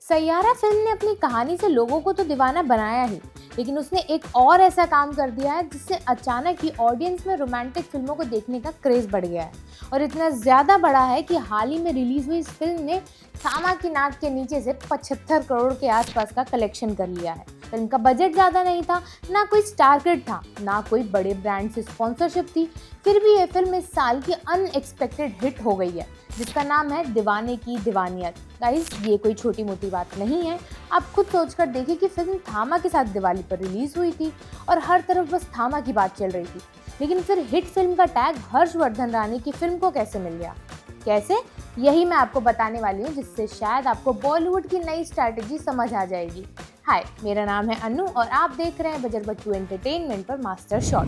Saiyaara film ने अपनी कहानी से लोगों को तो दीवाना बनाया ही, लेकिन उसने एक और ऐसा काम कर दिया है जिससे अचानक ही ऑडियंस में रोमांटिक फिल्मों को देखने का क्रेज बढ़ गया है। और इतना ज्यादा बढ़ा है कि हाल ही में रिलीज हुई इस फिल्म ने थामा की नाक के नीचे से 75 करोड़ के आसपास का कलेक्शन कर लिया है। फिल्म का बजट ज्यादा नहीं था, ना कोई स्टार किड था, ना कोई बड़े ब्रांड से स्पॉन्सरशिप थी, फिर भी ये फिल्म इस साल की अनएक्सपेक्टेड हिट हो गई है, जिसका नाम है दीवाने की दीवानियत। गाइस, ये कोई छोटी मोटी बात नहीं है। आप खुद सोचकर देखिए कि फिल्म थामा के साथ दिवाली पर रिलीज हुई थी और हर तरफ बस थामा की बात चल रही थी, लेकिन फिर हिट फिल्म का टैग हर्षवर्धन राणे की फिल्म को कैसे मिल गया? कैसे? यही मैं आपको बताने वाली हूँ, जिससे शायद आपको बॉलीवुड की नई स्ट्रैटेजी समझ आ जाएगी। हाय, मेरा नाम है अनु और आप देख रहे हैं बजर बट्टू एंटरटेनमेंट पर मास्टर शॉट।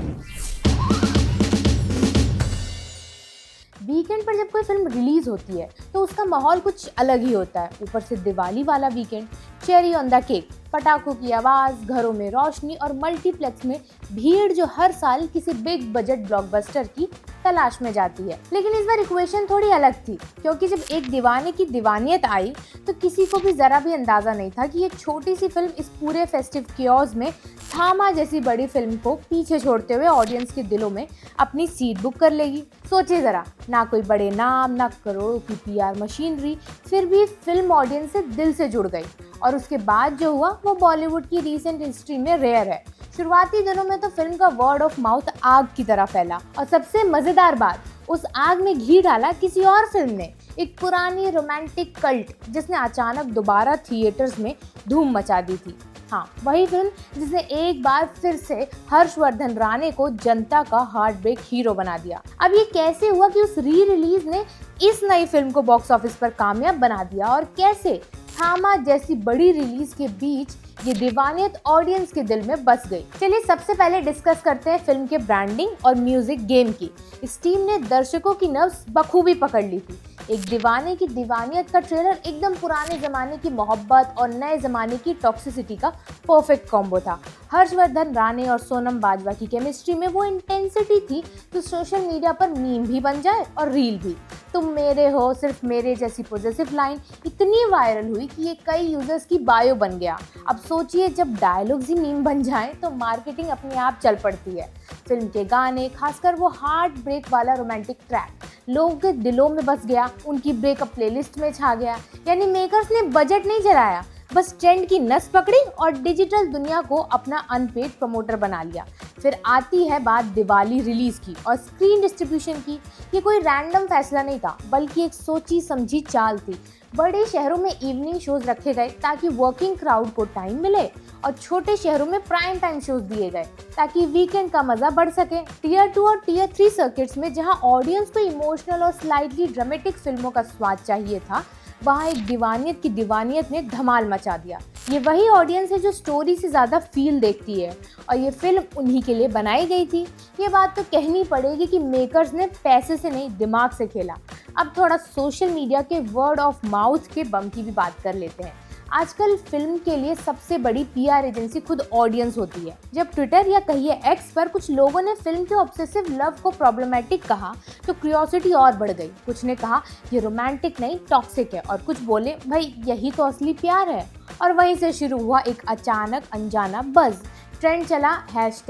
वीकेंड पर जब कोई फिल्म रिलीज होती है तो उसका माहौल कुछ अलग ही होता है। ऊपर से दिवाली वाला weekend, cherry on the cake, पटाखों की आवाज, घरों में रोशनी और मल्टीप्लेक्स में भीड़ जो हर साल किसी बिग बजट ब्लॉकबस्टर की तलाश में जाती है। लेकिन इस बार इक्वेशन थोड़ी अलग थी, क्योंकि जब एक दीवाने की दीवानियत आई तो किसी को भी जरा भी अंदाजा नहीं था कि ये छोटी सी फिल्म इस पूरे फेस्टिव कियोस में थामा जैसी बड़ी फिल्म को पीछे छोड़ते हुए ऑडियंस के दिलों में अपनी सीट बुक कर लेगी। सोचिए जरा, ना कोई बड़े नाम, ना करोड़ों की पीआर मशीनरी, फिर भी फिल्म ऑडियंस से दिल से जुड़ गई। और उसके बाद जो हुआ वो बॉलीवुड की रीसेंट हिस्ट्री में रेयर है। शुरुआती दिनों में तो फिल्म का वर्ड ऑफ माउथ आग की तरह फैला, और सबसे मजेदार बात, उस आग में घी डाला किसी और फिल्म ने, एक पुरानी रोमांटिक कल्ट जिसने अचानक दोबारा थिएटर्स में धूम मचा दी थी। हाँ, वही फिल्म जिसने एक बार फिर से हर्षवर्धन राणे को जनता का हार्ट ब्रेक हीरो बना दिया। अब ये कैसे हुआ कि उस री रिलीज ने इस नई फिल्म को बॉक्स ऑफिस पर कामयाब बना दिया, और कैसे थामा जैसी बड़ी रिलीज के बीच ये दीवानियत ऑडियंस के दिल में बस गई? चलिए सबसे पहले डिस्कस करते हैं फिल्म के ब्रांडिंग और म्यूजिक गेम की। इस टीम ने दर्शकों की नब्ज बखूबी पकड़ ली थी। एक दीवाने की दीवानियत का ट्रेलर एकदम पुराने जमाने की मोहब्बत और नए जमाने की टॉक्सिसिटी का परफेक्ट कॉम्बो था। हर्षवर्धन राणे और सोनम बाजवा की केमिस्ट्री में वो इंटेंसिटी थी तो सोशल मीडिया पर मीम भी बन जाए और रील भी। तुम मेरे हो, सिर्फ मेरे जैसी पॉजिटिव लाइन इतनी वायरल हुई कि ये कई यूजर्स की बायो बन गया। अब सोचिए, जब डायलॉग्स ही मीम बन जाए तो मार्केटिंग अपने आप चल पड़ती है। फिल्म के गाने, खासकर वो हार्ट ब्रेक वाला रोमांटिक ट्रैक, लोगों के दिलों में बस गया, उनकी ब्रेकअप प्लेलिस्ट में छा गया। यानी मेकर्स ने बजट नहीं जलाया, बस ट्रेंड की नस पकड़ी और डिजिटल दुनिया को अपना अनपेड प्रमोटर बना लिया। फिर आती है बात दिवाली रिलीज की और स्क्रीन डिस्ट्रीब्यूशन की। ये कोई रैंडम फैसला नहीं था, बल्कि एक सोची समझी चाल थी। बड़े शहरों में इवनिंग शोज रखे गए ताकि वर्किंग क्राउड को टाइम मिले, और छोटे शहरों में प्राइम टाइम शोज दिए गए ताकि वीकेंड का मजा बढ़ सके। टियर 2 और टियर 3 सर्किट्स में जहां ऑडियंस को इमोशनल और स्लाइटली ड्रामेटिक फिल्मों का स्वाद चाहिए था, वहाँ एक दीवानियत की दीवानियत ने धमाल मचा दिया। ये वही ऑडियंस है जो स्टोरी से ज़्यादा फील देखती है, और ये फिल्म उन्हीं के लिए बनाई गई थी। ये बात तो कहनी पड़ेगी कि मेकर्स ने पैसे से नहीं, दिमाग से खेला। अब थोड़ा सोशल मीडिया के वर्ड ऑफ माउथ के बम की भी बात कर लेते हैं। आजकल फिल्म के लिए सबसे बड़ी पीआर एजेंसी खुद ऑडियंस होती है। जब ट्विटर या कहिए एक्स पर कुछ लोगों ने फिल्म के ऑब्सेसिव लव को प्रॉब्लमेटिक कहा तो क्यूरियोसिटी और बढ़ गई। कुछ ने कहा ये रोमांटिक नहीं, टॉक्सिक है, और कुछ बोले भाई यही तो असली प्यार है। और वहीं से शुरू हुआ एक अचानक अनजाना बज़। ट्रेंड चला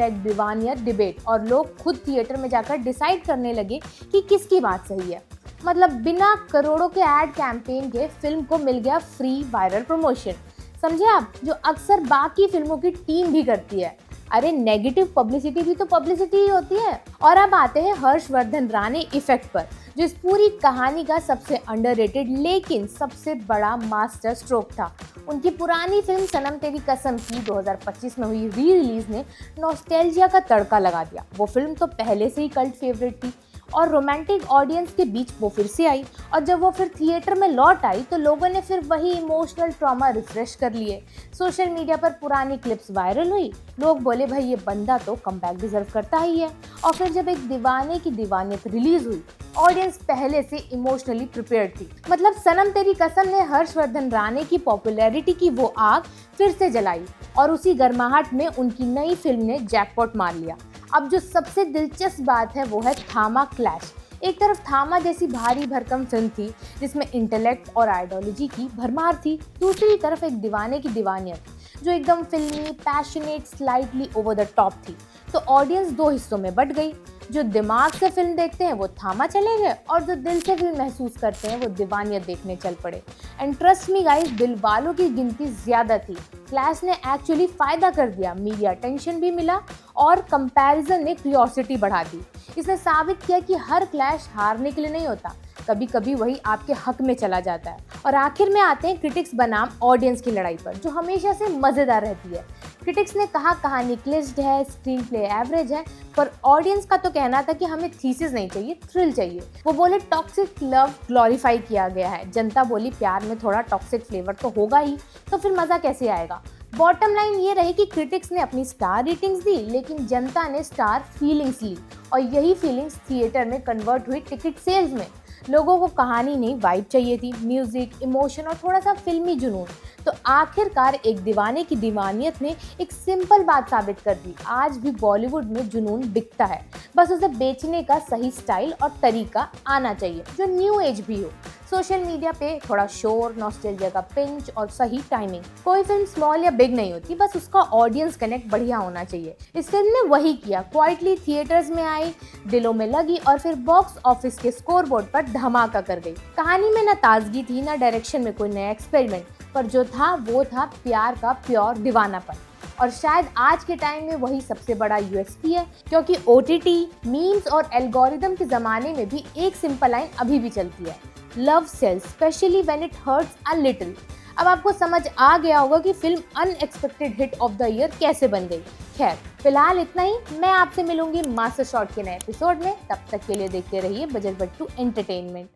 #दीवानियत डिबेट, और लोग खुद थिएटर में जाकर डिसाइड करने लगे कि किसकी बात सही है। मतलब बिना करोड़ों के एड कैंपेन के फिल्म को मिल गया फ्री वायरल प्रमोशन। समझे आप, जो अक्सर बाकी फिल्मों की टीम भी करती है। अरे नेगेटिव पब्लिसिटी भी तो पब्लिसिटी ही होती है। और अब आते हैं हर्षवर्धन राणे इफेक्ट पर, जो इस पूरी कहानी का सबसे अंडररेटेड लेकिन सबसे बड़ा मास्टर स्ट्रोक था। उनकी पुरानी फिल्म सनम तेरी कसम की 2025 में हुई री रिलीज ने नॉस्टैल्जिया का तड़का लगा दिया। वो फिल्म तो पहले से ही कल्ट फेवरेट थी, और रोमांटिक ऑडियंस के बीच वो फिर से आई, और जब वो फिर थिएटर में लौट आई तो लोगों ने फिर वही इमोशनल ट्रॉमा रिफ्रेश कर लिए। सोशल मीडिया पर पुरानी क्लिप्स वायरल हुई, लोग बोले भाई ये बंदा तो कमबैक डिजर्व करता ही है। और फिर जब एक दीवाने की दीवानियत रिलीज हुई, ऑडियंस पहले से इमोशनली प्रिपेयर्ड थी। मतलब सनम तेरी कसम ने हर्षवर्धन राणे की पॉपुलैरिटी की वो आग फिर से जलाई, और उसी गर्माहट में उनकी नई फिल्म ने जैकपॉट मार लिया। अब जो सबसे दिलचस्प बात है वो है थामा क्लैश। एक तरफ थामा जैसी भारी भरकम फिल्म थी जिसमें इंटेलेक्ट और आइडियोलॉजी की भरमार थी, दूसरी तरफ एक दीवाने की दीवानियत जो एकदम फिल्मी, passionate, slightly over the top थी। तो ऑडियंस दो हिस्सों में बट गई। जो दिमाग से फिल्म देखते हैं वो थामा चले गए और जो दिल से फिल्म महसूस करते हैं वो दीवानियत देखने चल पड़े। एंड ट्रस्ट मी गाइस, दिल वालों की गिनती ज्यादा थी। क्लैश ने एक्चुअली फायदा कर दिया, मीडिया अटेंशन भी मिला और कंपैरिजन ने क्यूरियोसिटी बढ़ा दी। इसने साबित किया कि हर क्लैश हारने के लिए नहीं होता, कभी कभी वही आपके हक में चला जाता है। और आखिर में आते हैं क्रिटिक्स बनाम ऑडियंस की लड़ाई पर, जो हमेशा से मज़ेदार रहती है। क्रिटिक्स ने कहा कहानी क्लिच्ड है, स्क्रीन प्ले एवरेज है, पर ऑडियंस का तो कहना था कि हमें थीसिस नहीं चाहिए, थ्रिल चाहिए। वो बोले टॉक्सिक लव ग्लोरीफाई किया गया है। जनता बोली प्यार में थोड़ा टॉक्सिक फ्लेवर तो होगा ही, तो फिर मज़ा कैसे आएगा। बॉटम लाइन ये रही कि क्रिटिक्स ने अपनी स्टार रेटिंग्स दी, लेकिन जनता ने स्टार फीलिंग्स ली, और यही फीलिंग्स थिएटर में कन्वर्ट हुई टिकट सेल्स में। लोगों को कहानी नहीं, वाइब चाहिए थी, म्यूजिक, इमोशन और थोड़ा सा फिल्मी जुनून। तो आखिरकार एक दीवाने की दीवानियत ने एक सिंपल बात साबित कर दी, आज भी बॉलीवुड में जुनून बिकता है, बस उसे बेचने का सही स्टाइल और तरीका आना चाहिए जो न्यू एज भी हो। सोशल मीडिया पे थोड़ा शोर, नॉस्टैल्जिया का पिंच और सही टाइमिंग। कोई फिल्म स्मॉल या बिग नहीं होती, बस उसका ऑडियंस कनेक्ट बढ़िया होना चाहिए। इस फिल्म ने वही किया, क्वाइटली थिएटर्स में आई, दिलों में लगी और फिर बॉक्स ऑफिस के स्कोरबोर्ड पर धमाका कर गई। कहानी में न ताजगी थी, न डायरेक्शन में कोई नया एक्सपेरिमेंट, पर जो था वो था प्यार का प्योर दीवानापन। और शायद आज के टाइम में वही सबसे बड़ा यूएसपी है, क्योंकि ओटीटी, मीम्स और एल्गोरिदम के ज़माने में भी एक सिंपल लाइन अभी भी चलती है, love sells especially when it hurts a little. अब आपको समझ आ गया होगा कि film unexpected hit of the year कैसे बन गई। खैर फिलहाल इतना ही, मैं आपसे मिलूंगी मास्टर शॉट के नए एपिसोड में। तब तक के लिए देखते रहिए बजट बट्टू एंटरटेनमेंट।